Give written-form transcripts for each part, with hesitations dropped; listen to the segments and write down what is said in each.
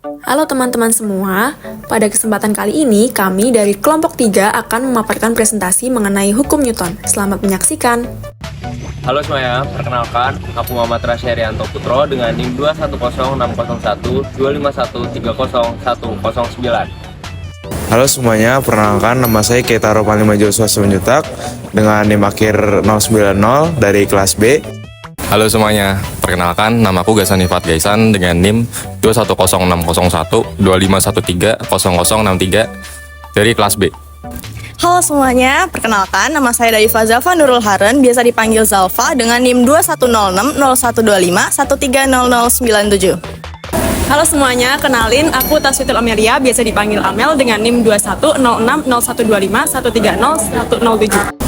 Halo teman-teman semua, pada kesempatan kali ini kami dari kelompok 3 akan memaparkan presentasi mengenai hukum Newton. Selamat menyaksikan. Halo semuanya, perkenalkan aku Muhammad Rasya Rianto Putro dengan NIM 210601251301009. Halo semuanya, perkenalkan nama saya Keitaro Panglima Joshua Simanjuntak dengan NIM akhir 090 dari kelas B. Halo semuanya, perkenalkan namaku Gasan Ifat Gaisan dengan NIM 210601251300063 dari kelas B. Halo semuanya, perkenalkan nama saya Daifa Zalfa Nurul Haren, biasa dipanggil Zalfa dengan NIM 21060125130097. Halo semuanya, kenalin aku Taswitul Amelia, biasa dipanggil Amel dengan NIM 21060125130107.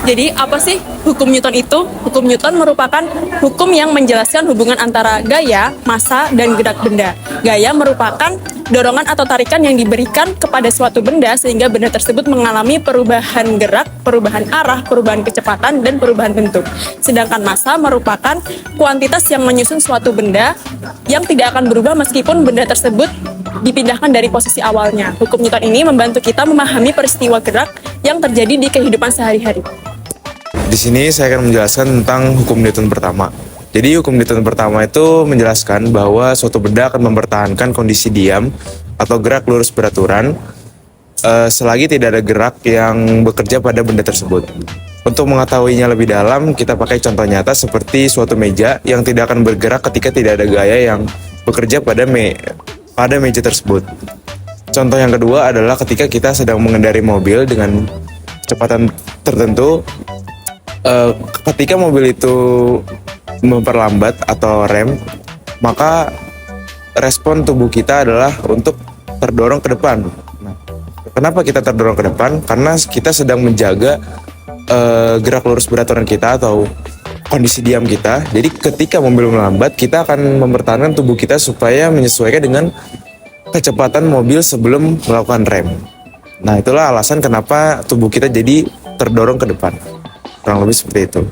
Jadi apa sih hukum Newton itu? Hukum Newton merupakan hukum yang menjelaskan hubungan antara gaya, massa, dan gerak benda. Gaya merupakan dorongan atau tarikan yang diberikan kepada suatu benda sehingga benda tersebut mengalami perubahan gerak, perubahan arah, perubahan kecepatan, dan perubahan bentuk. Sedangkan massa merupakan kuantitas yang menyusun suatu benda yang tidak akan berubah meskipun benda tersebut dipindahkan dari posisi awalnya. Hukum Newton ini membantu kita memahami peristiwa gerak yang terjadi di kehidupan sehari-hari. Di sini saya akan menjelaskan tentang hukum Newton pertama. Jadi hukum Newton pertama itu menjelaskan bahwa suatu benda akan mempertahankan kondisi diam atau gerak lurus beraturan selagi tidak ada gerak yang bekerja pada benda tersebut. Untuk mengetahuinya lebih dalam, kita pakai contoh nyata seperti suatu meja yang tidak akan bergerak ketika tidak ada gaya yang bekerja pada meja tersebut. Contoh yang kedua adalah ketika kita sedang mengendarai mobil dengan kecepatan tertentu. Ketika mobil itu memperlambat atau rem, maka respon tubuh kita adalah untuk terdorong ke depan. Nah, kenapa kita terdorong ke depan? Karena kita sedang menjaga gerak lurus beraturan kita atau kondisi diam kita. Jadi ketika mobil melambat, kita akan mempertahankan tubuh kita supaya menyesuaikan dengan kecepatan mobil sebelum melakukan rem. Nah, itulah alasan kenapa tubuh kita jadi terdorong ke depan. Kurang lebih seperti itu.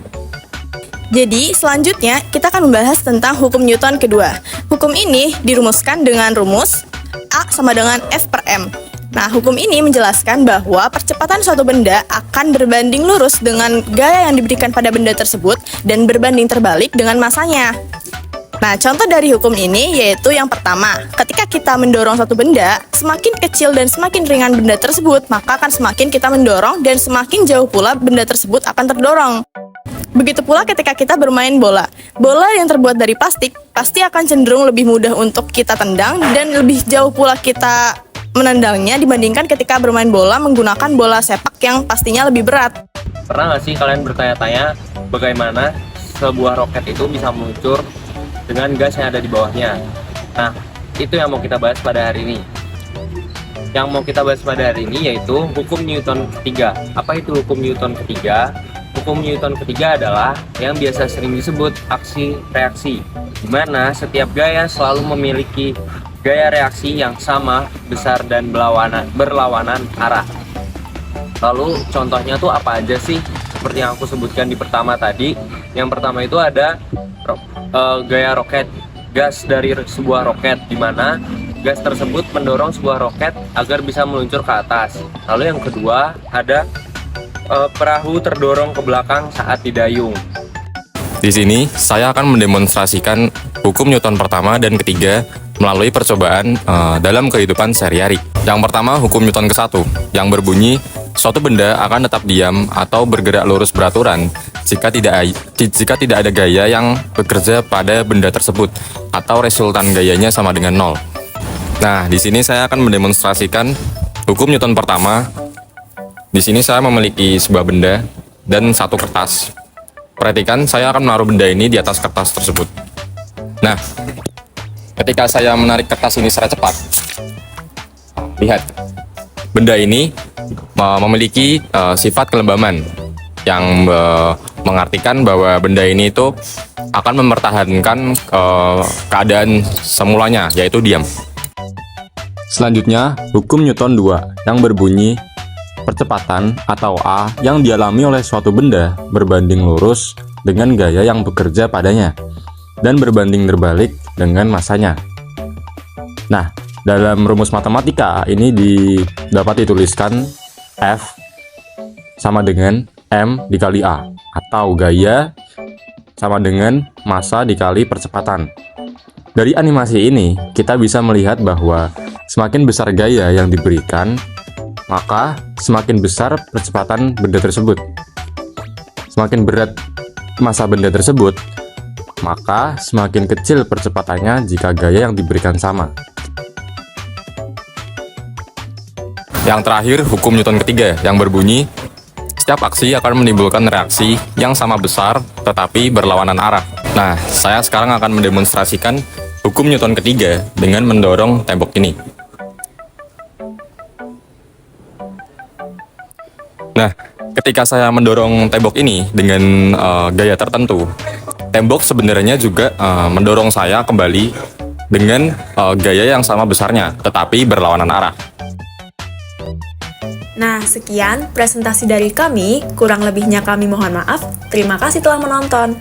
Jadi selanjutnya kita akan membahas tentang hukum Newton kedua. Hukum ini dirumuskan dengan rumus A sama dengan F per M. Nah, hukum ini menjelaskan bahwa percepatan suatu benda akan berbanding lurus dengan gaya yang diberikan pada benda tersebut dan berbanding terbalik dengan massanya. Nah, contoh dari hukum ini yaitu yang pertama, ketika kita mendorong suatu benda, semakin kecil dan semakin ringan benda tersebut, maka akan semakin kita mendorong dan semakin jauh pula benda tersebut akan terdorong. Begitu pula ketika kita bermain bola. Bola yang terbuat dari plastik pasti akan cenderung lebih mudah untuk kita tendang dan lebih jauh pula kita menendangnya dibandingkan ketika bermain bola menggunakan bola sepak yang pastinya lebih berat. Pernah nggak sih kalian bertanya-tanya bagaimana sebuah roket itu bisa meluncur dengan gas yang ada di bawahnya? Nah, itu yang mau kita bahas pada hari ini. Yang mau kita bahas pada hari ini yaitu hukum Newton ketiga. Apa itu hukum Newton ketiga? Hukum Newton ketiga adalah yang biasa sering disebut aksi-reaksi, di mana setiap gaya selalu memiliki gaya reaksi yang sama, besar, dan berlawanan arah. Lalu contohnya tuh apa aja sih? Seperti yang aku sebutkan di pertama tadi. Yang pertama itu ada gaya roket, gas dari sebuah roket, di mana gas tersebut mendorong sebuah roket agar bisa meluncur ke atas. Lalu yang kedua ada perahu terdorong ke belakang saat didayung. Di sini saya akan mendemonstrasikan hukum Newton pertama dan ketiga melalui percobaan dalam kehidupan sehari-hari. Yang pertama hukum Newton ke-1 yang berbunyi suatu benda akan tetap diam atau bergerak lurus beraturan jika tidak ada gaya yang bekerja pada benda tersebut atau resultan gayanya sama dengan 0. Nah, di sini saya akan mendemonstrasikan hukum Newton pertama. Di sini saya memiliki sebuah benda dan satu kertas. Perhatikan, saya akan menaruh benda ini di atas kertas tersebut. Nah, ketika saya menarik kertas ini secara cepat, lihat, benda ini memiliki sifat kelembaman yang mengartikan bahwa benda ini itu akan mempertahankan keadaan semulanya, yaitu diam. Selanjutnya, hukum Newton 2 yang berbunyi percepatan atau A yang dialami oleh suatu benda berbanding lurus dengan gaya yang bekerja padanya dan berbanding terbalik dengan massanya. Nah, dalam rumus matematika ini dapat dituliskan F sama dengan M dikali A, atau gaya sama dengan massa dikali percepatan. Dari animasi ini, kita bisa melihat bahwa semakin besar gaya yang diberikan, maka semakin besar percepatan benda tersebut. Semakin berat massa benda tersebut, maka semakin kecil percepatannya jika gaya yang diberikan sama. Yang terakhir, hukum Newton ketiga yang berbunyi, setiap aksi akan menimbulkan reaksi yang sama besar tetapi berlawanan arah. Nah, saya sekarang akan mendemonstrasikan hukum Newton ketiga dengan mendorong tembok ini. Nah, ketika saya mendorong tembok ini dengan gaya tertentu, tembok sebenarnya juga mendorong saya kembali dengan gaya yang sama besarnya tetapi berlawanan arah. Nah, sekian presentasi dari kami. Kurang lebihnya kami mohon maaf. Terima kasih telah menonton.